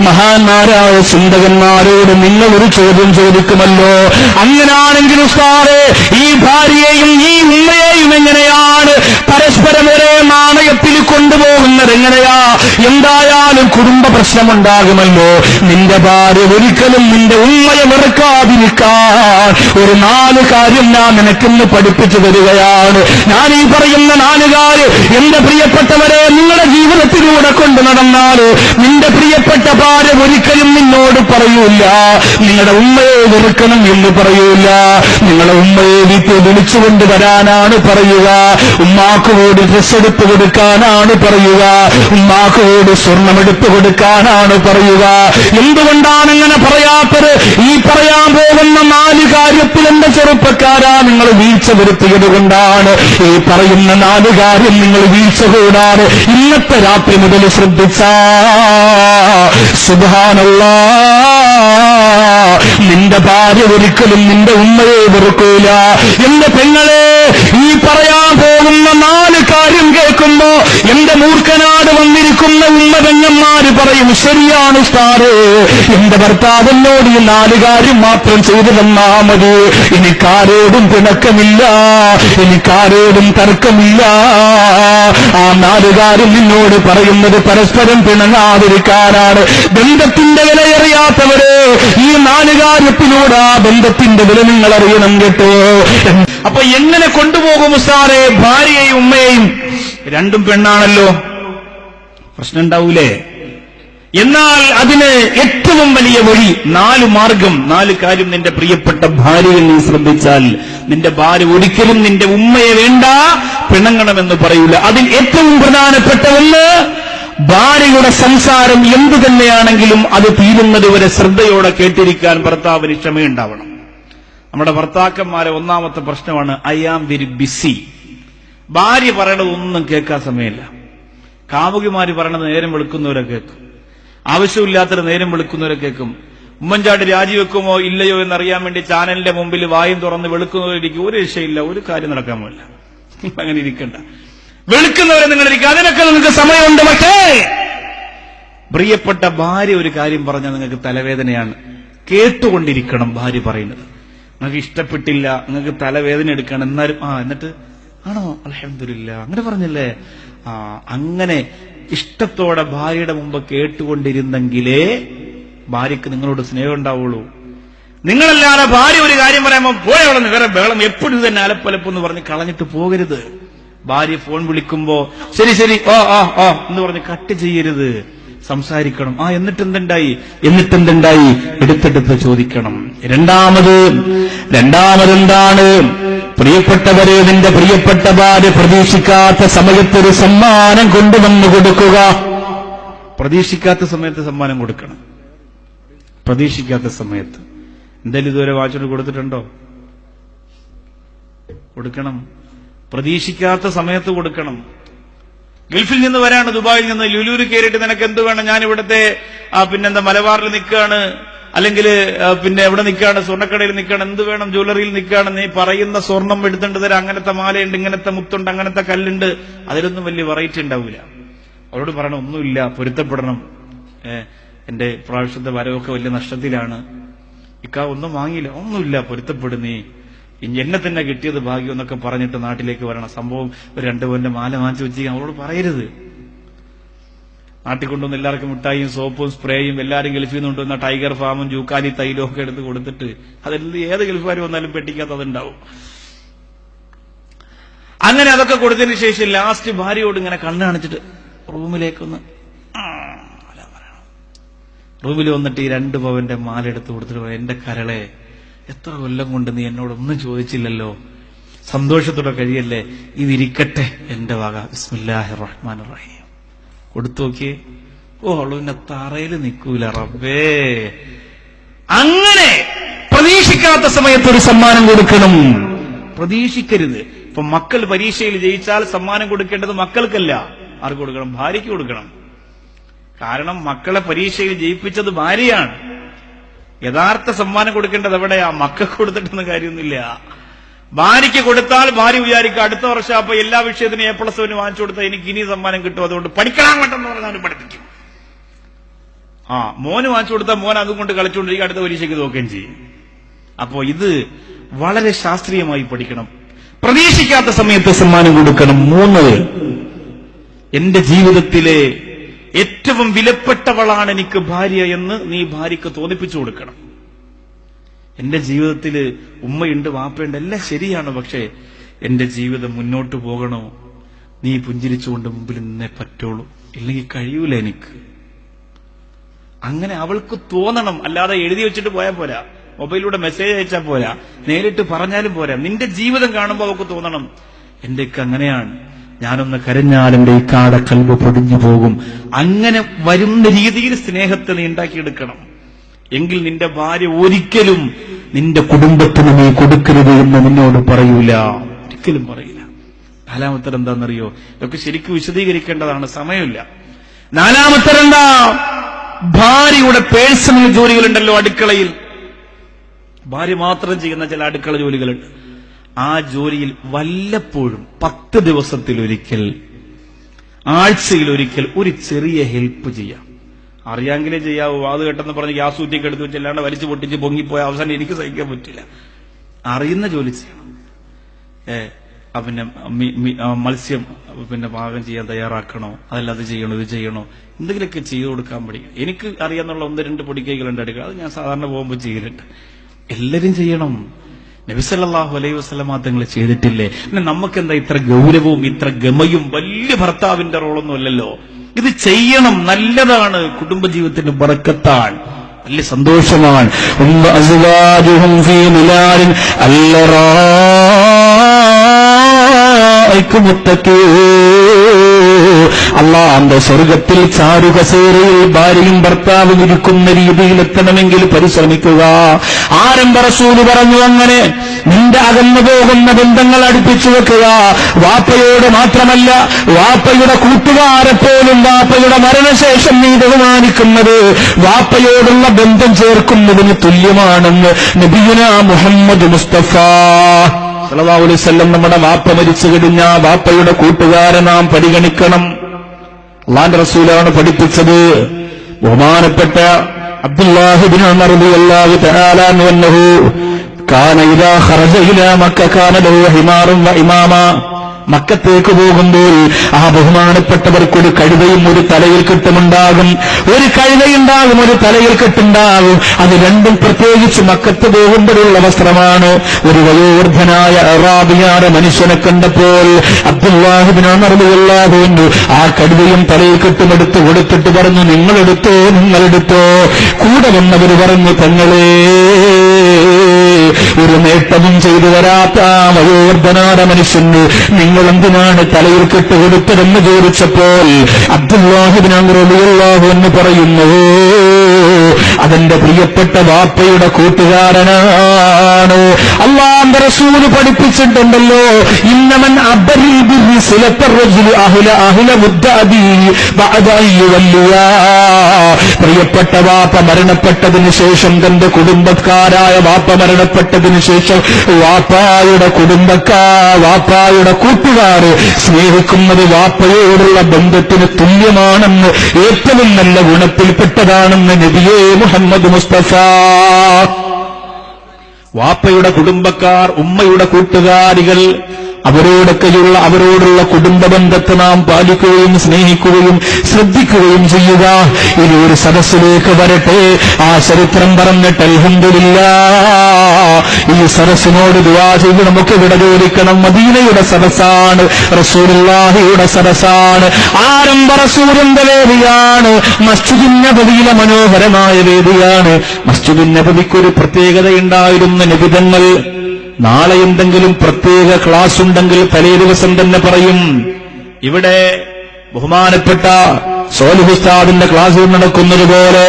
മഹാന്മാരായ ചിന്തകന്മാരോട് നിങ്ങൾ ഒരു ചോദ്യം ചോദിക്കുമല്ലോ. അങ്ങനാണെങ്കിൽ ഉസ്താദേ, ഈ ഭാര്യയെയും ഈ ഉമ്മയെയും എങ്ങനെയാണ് പരസ്പരം ഒരേ നാണയത്തിൽ കൊണ്ടുപോകുന്നത്? എങ്ങനെയാ? എന്തായാലും കുടുംബ പ്രശ്നമുണ്ടാകുമല്ലോ. നിന്റെ ഭാര്യ ഒരിക്കലും നിന്റെ ഉമ്മയെ വെറുക്കാതിരിക്കാൻ ഒരു 4 കാര്യം ഞാൻ നിനക്കിന്ന് പഠിപ്പിച്ചു തരികയാണ്. ഞാൻ ഈ പറയുന്ന 4 കാര്യം എന്റെ പ്രിയപ്പെട്ടവരെ നിങ്ങളുടെ ജീവിതത്തിലൂടെ കൊണ്ടു നടന്നാൽ നിന്റെ പ്രിയപ്പെട്ട ഭാര്യ ഒരിക്കലും നിന്നോട് പറയൂല നിങ്ങളുടെ ഉമ്മയെ വെറുക്കണം എന്ന് പറയൂല. നിങ്ങളുടെ ഉമ്മയെ വീട്ടിൽ വിളിച്ചുകൊണ്ട് വരാനാണ് പറയുക. ഉമ്മാക്ക് കൂടി ഡ്രസ് എടുത്തു കൊടുക്കാനാണ് പറയുക. ഉമ്മാക്ക് കൂടി സ്വർണ്ണമെടുത്തു കൊടുക്കാനാണ് പറയുക. എന്തുകൊണ്ടാണ് അങ്ങനെ പറയാത്തത്? ഈ പറയാൻ പോകുന്ന 4 കാര്യത്തിൽ എന്റെ ചെറുപ്പക്കാരാ നിങ്ങൾ വീഴ്ച വരുത്തിയത് കൊണ്ടാണ്. ഈ പറയുന്ന 4 കാര്യം നിങ്ങൾ വീഴ്ച കൂടാതെ ഇന്നത്തെ രാത്രി മുതൽ ശ്രദ്ധിച്ചാ സുബ്ഹാനല്ലാഹ്, നിന്റെ ഭാര്യ ഒരിക്കലും നിന്റെ ഉമ്മയെ വെറുക്കൂല. എന്റെ പെങ്ങളെ, ഈ പറയാൻ പോകുന്ന 4 കാര്യം കേൾക്കുമ്പോ എന്റെ മൂർഖനാട് വന്നിരിക്കുന്ന ഉമ്മ പെങ്ങന്മാര് പറയും, ശരിയാണ് ഉസ്താദേ, എന്റെ ഭർത്താവിനോട് ഈ 4 കാര്യം മാത്രം ചെയ്തു തന്നാ മതി. എനിക്കാരോടും പിണക്കമില്ല, എനിക്കാരോടും തർക്കമില്ല. ആ 4 കാര്യം നിന്നോട് പറയുന്നത് പരസ്പരം പിണങ്ങാതിരിക്കാനാണ്. ബന്ധത്തിന്റെ വിലയറിയാത്തവര് ഈ 4 കാര്യത്തിലൂടെ ആ ബന്ധത്തിന്റെ വില നിങ്ങൾ അറിയണം കേട്ടോ. അപ്പൊ എങ്ങനെ കൊണ്ടുപോകും ഉസ്താദേ ഭാര്യയെയും ഉമ്മയെയും? രണ്ടും പെണ്ണാണല്ലോ, പ്രശ്നം ഉണ്ടാവൂലേ? എന്നാൽ അതിന് ഏറ്റവും വലിയ വഴി, 4 മാർഗം, 4 കാര്യം നിന്റെ പ്രിയപ്പെട്ട ഭാര്യയിൽ നീ ശ്രദ്ധിച്ചാൽ നിന്റെ ഭാര്യ ഒരിക്കലും നിന്റെ ഉമ്മയെ വേണ്ട പിണങ്ങണമെന്ന് പറയൂല. അതിൽ ഏറ്റവും പ്രധാനപ്പെട്ട ഒന്ന്, ഭാര്യയുടെ സംസാരം എന്തു തന്നെയാണെങ്കിലും അത് തീരുന്നതുവരെ ശ്രദ്ധയോടെ കേട്ടിരിക്കാൻ ഭർത്താവിന് ക്ഷമയുണ്ടാവണം. നമ്മുടെ ഭർത്താക്കന്മാരെ ഒന്നാമത്തെ പ്രശ്നമാണ് ഐ ആം വെരി ബിസി. ഭാര്യ പറയണത് ഒന്നും കേൾക്കാൻ സമയമില്ല. കാമുകിമാര് പറയണത് നേരം വെളുക്കുന്നവരെ കേൾക്കും, ആവശ്യമില്ലാത്തൊരു നേരം വെളുക്കുന്നവരെ കേൾക്കും. ഉമ്മൻചാണ്ടി രാജിവെക്കുമോ ഇല്ലയോ എന്നറിയാൻ വേണ്ടി ചാനലിന്റെ മുമ്പിൽ വായും തുറന്ന് വെളുക്കുന്നവരിക്കും. ഒരു രക്ഷയില്ല, ഒരു കാര്യം നടക്കാൻ പോലില്ല. അങ്ങനെ ഇരിക്കണ്ട, വെളുക്കുന്നവരെ നിങ്ങളിരിക്കുക, അതിനൊക്കെ നിങ്ങൾക്ക് സമയമുണ്ട്. പക്ഷേ പ്രിയപ്പെട്ട ഭാര്യ ഒരു കാര്യം പറഞ്ഞാൽ നിങ്ങൾക്ക് തലവേദനയാണ്. കേട്ടുകൊണ്ടിരിക്കണം ഭാര്യ പറയുന്നത്. നിങ്ങൾക്ക് ഇഷ്ടപ്പെട്ടില്ല, നിങ്ങൾക്ക് തലവേദന എടുക്കണം, എന്നാലും എന്നിട്ട് ആണോ അൽഹംദുലില്ലാ അങ്ങനെ പറഞ്ഞല്ലേ, അങ്ങനെ ഇഷ്ടത്തോടെ ഭാര്യയുടെ മുമ്പ് കേട്ടുകൊണ്ടിരുന്നെങ്കിലേ ഭാര്യക്ക് നിങ്ങളോട് സ്നേഹം ഉണ്ടാവുള്ളൂ. നിങ്ങളല്ലാതെ ഭാര്യ ഒരു കാര്യം പറയുമ്പോൾ പോയവിടെ വേറെ ബഹളം, എപ്പോഴും തന്നെ അലപ്പലപ്പെന്ന് പറഞ്ഞ് കളഞ്ഞിട്ട് പോകരുത്. ഭാര്യ ഫോൺ വിളിക്കുമ്പോ ശരി ശരി എന്ന് പറഞ്ഞ് കട്ട് ചെയ്യരുത്, സംസാരിക്കണം. എന്നിട്ടെന്തുണ്ടായി എടുത്തെടുത്ത് ചോദിക്കണം. രണ്ടാമതെന്താണ്? പ്രിയപ്പെട്ടവരെ, നിന്റെ പ്രിയപ്പെട്ട ഭാര്യ പ്രതീക്ഷിക്കാത്ത സമയത്തൊരു സമ്മാനം കൊണ്ടുവന്ന് കൊടുക്കുക. പ്രതീക്ഷിക്കാത്ത സമയത്ത് സമ്മാനം കൊടുക്കണം. പ്രതീക്ഷിക്കാത്ത സമയത്ത് എന്തായാലും ഇതുവരെ വാച്ചോട് കൊടുത്തിട്ടുണ്ടോ? കൊടുക്കണം. പ്രതീക്ഷിക്കാത്ത സമയത്ത് കൊടുക്കണം. ഗൾഫിൽ നിന്ന് വരാണ്, ദുബായിൽ നിന്ന് ലുലൂര് കയറിയിട്ട് നിനക്ക് എന്ത് വേണം? ഞാൻ ഇവിടുത്തെ പിന്നെന്താ മലബാറിൽ നിൽക്കുകയാണ്, അല്ലെങ്കിൽ പിന്നെ എവിടെ നിൽക്കുകയാണ്, സ്വർണ്ണക്കടയിൽ നിൽക്കുകയാണ്, എന്ത് വേണം, ജ്വല്ലറിയിൽ നിൽക്കുകയാണ്. നീ പറയുന്ന സ്വർണം എടുത്തിട്ട് തരാം, അങ്ങനത്തെ മാലയുണ്ട്, ഇങ്ങനത്തെ മുത്തുണ്ട്, അങ്ങനത്തെ കല്ലുണ്ട്. അതിലൊന്നും വലിയ വെറൈറ്റി ഉണ്ടാവില്ല. അവരോട് പറയണം, ഒന്നുമില്ല, പൊരുത്തപ്പെടണം, എന്റെ പ്രാവശ്യത്തെ വരവൊക്കെ വലിയ നഷ്ടത്തിലാണ്, ഒന്നും വാങ്ങിയില്ല, ഒന്നുമില്ല, പൊരുത്തപ്പെടും, നീ എന്നെ തന്നെ കിട്ടിയത് ഭാഗ്യം എന്നൊക്കെ പറഞ്ഞിട്ട് നാട്ടിലേക്ക് വരണം. സംഭവം ഒരു 2 പവന്റെ മാല വാങ്ങിച്ചു വെച്ചിരിക്കാൻ അവരോട് പറയരുത്. നാട്ടിൽ കൊണ്ടുവന്ന് എല്ലാവർക്കും മിഠായിയും സോപ്പും സ്പ്രേയും എല്ലാവരും ഗൾഫിൽ നിന്ന് കൊണ്ടുവന്ന ടൈഗർ ഫാമും ജൂക്കാലി തൈലും ഒക്കെ എടുത്ത് കൊടുത്തിട്ട് അതെല്ലാം ഏത് ഗൾഫുകാർ വന്നാലും പെട്ടിക്കാത്ത അതുണ്ടാവും. അങ്ങനെ അതൊക്കെ കൊടുത്തതിന് ശേഷം ലാസ്റ്റ് ഭാര്യയോട് ഇങ്ങനെ കണ്ണ് കാണിച്ചിട്ട് റൂമിലേക്കൊന്ന് റൂമിൽ വന്നിട്ട് ഈ 2 പവന്റെ മാല എടുത്ത് കൊടുത്തിട്ട് എന്റെ കരളെ, എത്ര കൊല്ലം കൊണ്ട് നീ എന്നോടൊന്നും ചോദിച്ചില്ലല്ലോ, സന്തോഷത്തോടെ കഴിയല്ലേ, ഇതിരിക്കട്ടെ എന്റെ വക, ബിസ്മില്ലാഹിർ റഹ്മാനിർ റഹീം. കൊടുത്തു നോക്കിയേ, അവള് പിന്നെ തറയിൽ നിൽക്കൂല. റബ്ബേ, അങ്ങനെ പ്രതീക്ഷിക്കാത്ത സമയത്ത് ഒരു സമ്മാനം കൊടുക്കണം. പ്രതീക്ഷിക്കരുത്. ഇപ്പൊ മക്കൾ പരീക്ഷയിൽ ജയിച്ചാൽ സമ്മാനം കൊടുക്കേണ്ടത് മക്കൾക്കല്ല, ആർക്ക് കൊടുക്കണം? ഭാര്യയ്ക്ക് കൊടുക്കണം. കാരണം മക്കളെ പരീക്ഷയിൽ ജയിപ്പിച്ചത് ഭാര്യയാണ്. യഥാർത്ഥ സമ്മാനം കൊടുക്കേണ്ടത് എവിടെയാ? മക്കൾക്ക് കൊടുത്തിട്ടൊന്നും കാര്യമൊന്നുമില്ല. ഭാര്യയ്ക്ക് കൊടുത്താൽ ഭാര്യ വിചാരിക്കുക അടുത്ത വർഷം അപ്പൊ എല്ലാ വിഷയത്തിനും A+1 വാങ്ങിച്ചു കൊടുത്താൽ എനിക്ക് ഇനി സമ്മാനം കിട്ടും, അതുകൊണ്ട് പഠിക്കണം കേട്ടെന്ന് പറഞ്ഞാൽ പഠിപ്പിക്കും. മോന് വാങ്ങിച്ചു കൊടുത്താൽ മോൻ അതും കൊണ്ട് കളിച്ചുകൊണ്ടിരിക്കുക, അടുത്ത പരീക്ഷയ്ക്ക് നോക്കുകയും ചെയ്യും. അപ്പോ ഇത് വളരെ ശാസ്ത്രീയമായി പഠിക്കണം. പ്രതീക്ഷിക്കാത്ത സമയത്ത് സമ്മാനം കൊടുക്കണം. 3, എന്റെ ജീവിതത്തിലെ ഏറ്റവും വിലപ്പെട്ടവളാണ് എനിക്ക് ഭാര്യ എന്ന് നീ ഭാര്യയ്ക്ക് തോന്നിപ്പിച്ചു കൊടുക്കണം. എന്റെ ജീവിതത്തിൽ ഉമ്മയുണ്ട്, വാപ്പയുണ്ട്, എല്ലാം ശരിയാണ്, പക്ഷേ എന്റെ ജീവിതം മുന്നോട്ട് പോകണോ, നീ പുഞ്ചിരിച്ചുകൊണ്ട് മുമ്പിൽ നിന്നേ പറ്റുള്ളൂ, ഇല്ലെങ്കിൽ കഴിയൂല എനിക്ക്. അങ്ങനെ അവൾക്ക് തോന്നണം. അല്ലാതെ എഴുതി വെച്ചിട്ട് പോയാൽ പോരാ, മൊബൈലിലൂടെ മെസ്സേജ് അയച്ചാൽ പോരാ, നേരിട്ട് പറഞ്ഞാലും പോരാ. നിന്റെ ജീവിതം കാണുമ്പോൾ അവൾക്ക് തോന്നണം, എന്റെ ഇക്ക അങ്ങനെയാണ്, ഞാനൊന്ന് കരഞ്ഞാൽ എന്റെ ഇക്കാടെ കൽബ് പൊടിഞ്ഞു പോകും. അങ്ങനെ വരുന്ന രീതിയിൽ സ്നേഹത്തെ നീ ഉണ്ടാക്കിയെടുക്കണം. എങ്കിൽ നിന്റെ ഭാര്യ ഒരിക്കലും നിന്റെ കുടുംബത്തിന് നീ കൊടുക്കരുത് എന്ന് നിന്നോട് പറയൂല, ഒരിക്കലും പറയില്ല. 4-ാമത്തെ എന്താണെന്നറിയോ? ഇതൊക്കെ ശരിക്കും വിശദീകരിക്കേണ്ടതാണ്, സമയമില്ല. 4-ാമത്തെ എന്താ? ഭാര്യയുടെ പേഴ്സണൽ ജോലികളുണ്ടല്ലോ അടുക്കളയിൽ. ഭാര്യ മാത്രം ചെയ്യുന്ന ചില അടുക്കള ജോലികളുണ്ട്. ആ ജോലിയിൽ വല്ലപ്പോഴും 10 ദിവസത്തിലൊരിക്കൽ, ആഴ്ചയിലൊരിക്കൽ ഒരു ചെറിയ ഹെൽപ്പ് ചെയ്യാം. അറിയാമെങ്കിലേ ചെയ്യാവൂ. അത് കേട്ടെന്ന് പറഞ്ഞ് ഗ്യാസ് ഊറ്റിയൊക്കെ എടുത്ത് വെച്ചല്ലാണ്ട് വലിച്ചു പൊട്ടിച്ച് പൊങ്ങിപ്പോയ അവസാനം എനിക്ക് സഹിക്കാൻ പറ്റില്ല. അറിയുന്ന ജോലി ചെയ്യണം. പിന്നെ മത്സ്യം പാകം ചെയ്യാൻ തയ്യാറാക്കണോ, അതല്ല അത് ചെയ്യണോ, ഇത് ചെയ്യണോ, എന്തെങ്കിലുമൊക്കെ ചെയ്തു കൊടുക്കാൻ പഠിക്കണം. എനിക്ക് അറിയാന്നുള്ള 1-2 പൊടിക്കൈകളുണ്ട് അടുക്കുക, അത് ഞാൻ സാധാരണ പോകുമ്പോൾ ചെയ്തിട്ടുണ്ട്. എല്ലാരും ചെയ്യണം. നബി സല്ലല്ലാഹു അലൈഹി വസല്ലമ തങ്ങൾ ചെയ്തിട്ടില്ലേ? പിന്നെ നമുക്കെന്താ ഇത്ര ഗൗരവവും ഇത്ര ഗമയും? വലിയ ഭർത്താവിന്റെ റോളൊന്നും അല്ലല്ലോ. ഇത് ചെയ്യണം, നല്ലതാണ്, കുടുംബജീവിതത്തിന്റെ ബറക്കത്താണ്, വലിയ സന്തോഷമാണ്. അള്ളാന്റെ സ്വർഗത്തിൽ ചാരുകസേരയിൽ ഭാര്യയും ഭർത്താവും ഇരിക്കുന്ന രീതിയിൽ എത്തണമെങ്കിൽ പരിശ്രമിക്കുക. ആരംഭ റസൂല് പറഞ്ഞു, അങ്ങനെ നിന്റെ അകന്നു പോകുന്ന ബന്ധങ്ങൾ അടുപ്പിച്ചു വെക്കുക. വാപ്പയോട് മാത്രമല്ല, വാപ്പയുടെ കൂട്ടുകാരെ പോലും വാപ്പയുടെ മരണശേഷം നീ ബഹുമാനിക്കുന്നത് വാപ്പയോടുള്ള ബന്ധം ചേർക്കുന്നതിന് തുല്യമാണെന്ന് നബിയുനാ മുഹമ്മദ് മുസ്തഫ സല്ലല്ലാഹു അലൈഹി വസല്ലം. നമ്മുടെ വാപ്പ മരിച്ചു കഴിഞ്ഞ വാപ്പയുടെ കൂട്ടുകാരെ നാം പരിഗണിക്കണം. അല്ലാഹുവിന്റെ റസൂലാണ് പഠിപ്പിച്ചത്. ബഹുമാനപ്പെട്ട അബ്ദുല്ലാഹി ഇബ്നു ഉമർ റളിയല്ലാഹു തആല അൻഹു കാന ഇദാ ഖറജ ഇലാ മക്ക കാന ലഹു ഹിമാറുൻ വ ഇമാമ. മക്കത്തേക്ക് പോകുമ്പോൾ ആ ബഹുമാനപ്പെട്ടവർക്കൊരു കഴുതയും ഒരു തലയിൽ കെട്ടുമുണ്ടാകും. ഒരു കഴുതയുണ്ടാകും, ഒരു തലയിൽ കെട്ടുണ്ടാകും. അത് രണ്ടും പ്രത്യേകിച്ച് മക്കത്ത് പോകുമ്പോഴുള്ള വസ്ത്രമാണ്. ഒരു വയോവൃദ്ധനായ അറാബിയായ മനുഷ്യനെ കണ്ടപ്പോൾ അബ്ദുല്ലാഹി ഇബ്നു ഉമർ റളിയല്ലാഹു അൻഹു ആ കഴുതയും തലയിൽ കെട്ടുമെടുത്ത് കൊടുത്തിട്ട് പറഞ്ഞു, നിങ്ങളെടുത്തോ, നിങ്ങളെടുത്തോ. കൂടെ വന്നവർ പറഞ്ഞു, തങ്ങളേ, ഒരു നേട്ടവും ചെയ്തു വരാത്ത ആ വയോവൃദ്ധനായ മനുഷ്യന് നിങ്ങൾ എന്തിനാണ് തലയിൽ കെട്ടുകൊടുത്തതെന്ന് ചോദിച്ചപ്പോൾ അബ്ദുല്ലാഹി ഇബ്നു ഉമർ റളിയല്ലാഹു അൻഹു പറയുന്നു, അതെന്റെ പ്രിയപ്പെട്ട വാപ്പയുടെ കൂട്ടുകാരനാണ്. അല്ലാഹുവിന്റെ റസൂൽ പഠിപ്പിച്ചിട്ടുണ്ടല്ലോ, ഇന്നമൻ അബരിൽ ബിഹി സിലത്തർ റജുലി അഹ്ല മുദ്ദഅബി ബഅദ അയ്യുവല്ലിയാ. പ്രിയപ്പെട്ട വാപ്പ മരണപ്പെട്ടതിന് ശേഷം, തന്റെ കുടുംബക്കാരായ വാപ്പ മരണപ്പെട്ടതിന് ശേഷം വാപ്പായുടെ വാപ്പായുടെ കൂട്ടുകാര് സ്നേഹിക്കുന്നത് വാപ്പയോടുള്ള ബന്ധത്തിന് തുല്യമാണെന്ന്, ഏറ്റവും നല്ല ഗുണത്തിൽപ്പെട്ടതാണെന്ന് നബിയേ മുഹമ്മദ് മുസ്തഫ. വാപ്പയുടെ കുടുംബക്കാർ, ഉമ്മയുടെ കൂട്ടുകാരികൾ, അവരോടുള്ള കുടുംബ ബന്ധത്തെ നാം പാലിക്കുകയും സ്നേഹിക്കുകയും ശ്രദ്ധിക്കുകയും ചെയ്യുക. ഇനി ഒരു സദസ്സിലേക്ക് വരട്ടെ, ആ ചരിത്രം പറഞ്ഞിട്ട് അൽഹംദുലില്ലാഹ് ഈ സദസ്സിനോട് ദുആ ചെയ്ത് നമുക്ക് വിട ചോദിക്കണം. മദീനയുടെ സദസ്സാണ്, റസൂലുള്ളാഹിയുടെ സദസ്സാണ്, ആരംഭ റസൂലിന്റെ വേദിയാണ്, മസ്ജിദുൻ നബവിയിലെ മനോഹരമായ വേദിയാണ്. മസ്ജിദുൻ നബവിക്കൊരു പ്രത്യേകതയുണ്ടായിരുന്നു. നബിതങ്ങൾ നാളെ എന്തെങ്കിലും പ്രത്യേക ക്ലാസ് ഉണ്ടെങ്കിൽ തലേ ദിവസം തന്നെ പറയും, ഇവിടെ ബഹുമാനപ്പെട്ട സോലിഹ് ഉസ്താദിന്റെ ക്ലാസ് നടക്കുന്നത് പോലെ,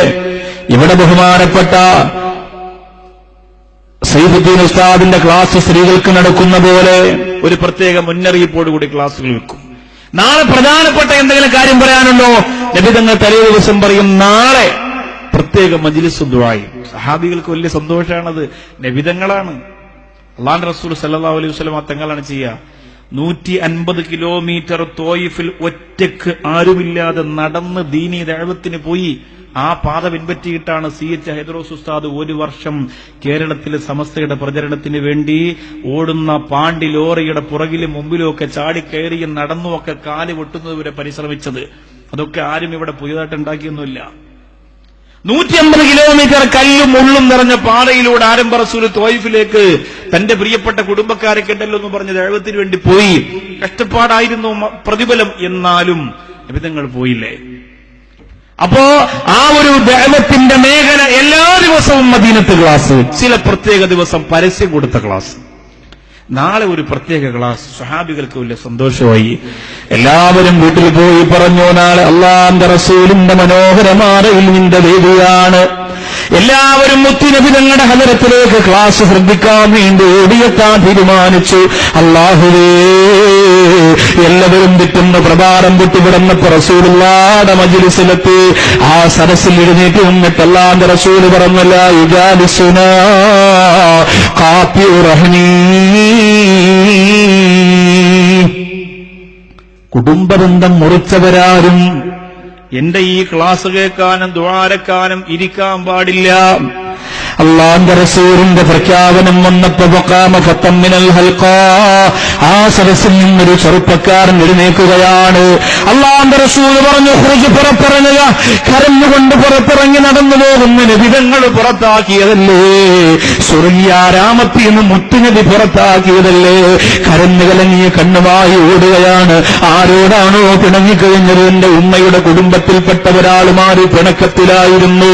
ഇവിടെ ബഹുമാനപ്പെട്ട സൈഫുദ്ദീൻ ഉസ്താദിന്റെ ക്ലാസ് സ്ത്രീകൾക്ക് നടക്കുന്ന പോലെ ഒരു പ്രത്യേക മുന്നറിയിപ്പോടുകൂടി ക്ലാസുകൾ വെക്കും. നാളെ പ്രധാനപ്പെട്ട എന്തെങ്കിലും കാര്യം പറയാനുണ്ടോ, നബിതങ്ങൾ തലേ ദിവസം പറയും, നാളെ പ്രത്യേക മജ്ലിസ് ദുആയി. സഹാബികൾക്ക് വലിയ സന്തോഷമാണത്. നബിതങ്ങളാണ്, അല്ലാഹുവിന്റെ റസൂൽ സല്ലല്ലാഹു അലൈഹി വസല്ലം തങ്ങളാണ് ചെയ്യുക. 150 കിലോമീറ്റർ തോയിഫിൽ ഒറ്റക്ക് ആരുമില്ലാതെ നടന്ന് ദീനീ ദഅവത്തിന് പോയി. ആ പാത പിൻപറ്റിയിട്ടാണ് CH ഹൈദ്രോസ് ഉസ്താദ് ഒരു വർഷം കേരളത്തിലെ സമസ്തയുടെ പ്രചരണത്തിന് വേണ്ടി ഓടുന്ന പാണ്ടി ലോറിയുടെ പുറകിലും മുമ്പിലും ഒക്കെ ചാടിക്കയറിയും നടന്നുമൊക്കെ കാല് വെട്ടുന്നതുവരെ പരിശ്രമിച്ചത്. അതൊക്കെ ആരും ഇവിടെ പുതിയതായിട്ട് ഉണ്ടാക്കിയൊന്നുമില്ല. 150 കിലോമീറ്റർ കല്ലും മുള്ളും നിറഞ്ഞ പാതയിലൂടെ ആരംഭ റസൂൽ തോയിഫിലേക്ക് തന്റെ പ്രിയപ്പെട്ട കുടുംബക്കാരെ കെട്ടല്ലോ എന്ന് പറഞ്ഞ ദഅവത്തിന് വേണ്ടി പോയി. കഷ്ടപ്പാടായിരുന്നു പ്രതിഫലം, എന്നാലും നബിതങ്ങൾ പോയില്ലേ? അപ്പോ ആ ഒരു ദഅവത്തിന്റെ മേഖല എല്ലാ ദിവസവും മദീനത്ത് ക്ലാസ്, ചില പ്രത്യേക ദിവസം പരസ്യം കൊടുത്ത ക്ലാസ്, നാളെ ഒരു പ്രത്യേക ക്ലാസ്. സ്വഹാബികൾക്ക് വലിയ സന്തോഷമായി. എല്ലാവരും വീട്ടിൽ പോയി പറഞ്ഞു, നാളെ അല്ലാഹുവിന്റെ റസൂലിന്റെ മനോഹരമായ ഇൽമിന്റെ വേദിയാണ്. എല്ലാവരും മുത്തുനബി തങ്ങളുടെ ഹദറത്തിലേക്ക് ക്ലാസ് ശ്രദ്ധിക്കാൻ വേണ്ടി ഓടിയെത്താൻ തീരുമാനിച്ചു. അല്ലാഹുവേ, എല്ലാവരും തെറ്റുന്ന പ്രഭാതം പൊട്ടിവിടുന്നപ്പോ റസൂലുള്ളാഹിയുടെ മജ്‌ലിസിലെത്തി. ആ സദസ്സിൽ എഴുന്നേറ്റ് നിന്നിട്ട് അല്ലാഹുവിന്റെ റസൂൽ പറഞ്ഞല്ല, യുജാലിസുനാ ഖാഫിഉ റഹ്മീ, കുടുംബബന്ധം മുറിച്ചവരാരും എന്റെ ഈ ക്ലാസ് കേൾക്കാനും ദുആരക്കാനും ഇരിക്കാൻ പാടില്ല. അല്ലാഹുവിന്റെ റസൂലിന്റെ പ്രഖ്യാപനം വന്നപ്പോ വഖാമ ഫത്തം മിനൽ ഹൽഖാ, ആ സദസ്സിൽ നിന്നൊരു ചെറുപ്പക്കാരൻ എഴുന്നേൽക്കുകയാണ്. അല്ലാഹുവിന്റെ റസൂൽ പറഞ്ഞു, ഖുർജ്, പുറത്തിറങ്ങുക. കരഞ്ഞുകൊണ്ട് പുറത്തിറങ്ങി നടന്നു പോകുന്ന നബിതങ്ങൾ പുറത്താക്കിയതല്ലേ, സ്വർഗീയാരാമത്തിൽ നിന്ന് മുത്തുനബി പുറത്താക്കിയതല്ലേ. കരഞ്ഞു കലങ്ങിയ കണ്ണുമായി ഓടുകയാണ്. ആരോടാണോ പിണങ്ങിക്കഴിഞ്ഞത്? എന്റെ ഉമ്മയുടെ കുടുംബത്തിൽപ്പെട്ട ഒരാളുമാര് പിണക്കത്തിലായിരുന്നു.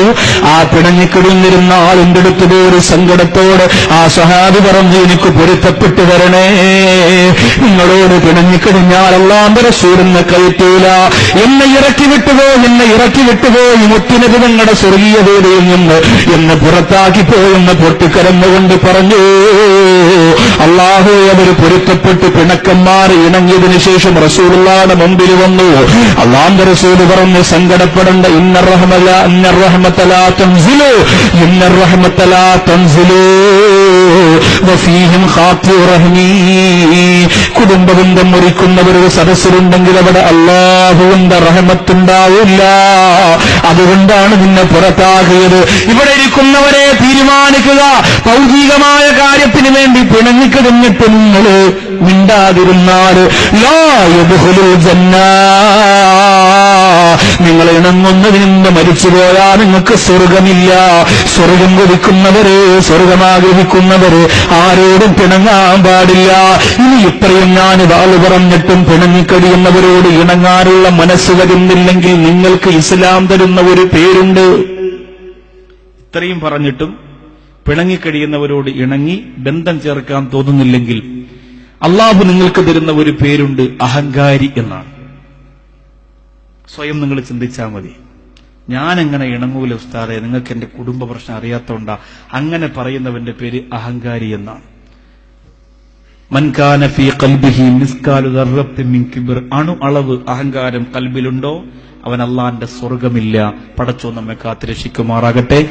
ആ പിണങ്ങിക്കിടന്നിരുന്ന ആളിന്റെ അടുത്ത് ഒരു സങ്കടത്തോട് ആ സ്വഹാബി പറഞ്ഞു, എനിക്ക് പൊരുത്തപ്പെട്ടു വരണേ, നിങ്ങളോട് പിണങ്ങിക്കഴിഞ്ഞാൽ അല്ലാഹുവിന്റെ റസൂലിനെ കയറ്റൂല, എന്നെ ഇറക്കി വിട്ടുപോയി മുത്തുനബി തങ്ങളുടെ സ്വർഗീയ വേദിയിൽ നിന്ന് എന്നെ പുറത്താക്കിപ്പോയെന്ന് പൊട്ടിക്കരന്നുകൊണ്ട് പറഞ്ഞു. അല്ലാഹു അവർ പൊരുത്തപ്പെട്ട് പിണക്കന്മാർ ഇണങ്ങിയതിനു ശേഷം റസൂലുള്ളാഹിയുടെ മുമ്പിൽ വന്നു. അല്ലാഹുവിന്റെ റസൂൽ പറഞ്ഞു, സങ്കടപ്പെടേണ്ട, ഇന്നർ റഹ്മത ലാ തൻസിലു, ഇന്നർ റഹ്മത ലാ തൻസിലു വഫീഹിം ഖാഫിഉ റഹ്മീ. കുടുംബബന്ധം മുറിക്കുന്നവർ ഒരു സദസ്സിലുണ്ടെങ്കിൽ അവിടെ അല്ലാഹുവിന്റെ റഹ്മത്തുണ്ടാവില്ല. അതുകൊണ്ടാണ് നിന്നെ പുറത്താക്കിയത്. ഇവിടെ ഇരിക്കുന്നവരെ തീരുമാനിക്കുക, ഭൗതികമായ കാര്യത്തിന് വേണ്ടി പിണങ്ങിക്കിടന്നിട്ട് നിങ്ങൾ മിണ്ടാതിരുന്നാൽ ലാ യദ്ഖുലുൽ ജന്ന, നിങ്ങൾ ഇണങ്ങുന്നതിന് മരിച്ചുപോയാൽ നിങ്ങൾക്ക് സ്വർഗമില്ല. സ്വർഗം കൊതിക്കുന്നവര്, സ്വർഗം ആഗ്രഹിക്കുന്നവര് ആരോടും പിണങ്ങാൻ പാടില്ല. ഇനി ഇത്രയും ഞാൻ വാള് പറഞ്ഞിട്ടും പിണങ്ങിക്കഴിയുന്നവരോട് ഇണങ്ങാനുള്ള മനസ്സ് വരുന്നില്ലെങ്കിൽ നിങ്ങൾക്ക് ഇസ്ലാം തരുന്ന ഒരു പേരുണ്ട്. ഇത്രയും പറഞ്ഞിട്ടും പിണങ്ങിക്കഴിയുന്നവരോട് ഇണങ്ങി ബന്ധം ചേർക്കാൻ തോന്നുന്നില്ലെങ്കിൽ അള്ളാഹു നിങ്ങൾക്ക് തരുന്ന ഒരു പേരുണ്ട്, അഹങ്കാരി എന്നാണ്. സ്വയം നിങ്ങൾ ചിന്തിച്ചാൽ മതി. ഞാൻ എങ്ങനെ ഇണങ്ങൂല ഉസ്താദെ, നിങ്ങൾക്ക് എന്റെ കുടുംബ പ്രശ്നം അറിയാത്തോണ്ടാ. അങ്ങനെ പറയുന്നവന്റെ പേര് അഹങ്കാരി എന്നാണ്. മൻ കാന ഫീ ഖൽബിഹി മിസ്കാലു ദർറത്തിൻ മിൻ കിബ്ർ, അണു അളവ് അഹങ്കാരം കൽബിലുണ്ടോ അവൻ അല്ലാഹുവിന്റെ സ്വർഗമില്ല. പടച്ചോൻ നമ്മെ കാത്തുരക്ഷിക്കുമാറാകട്ടെ.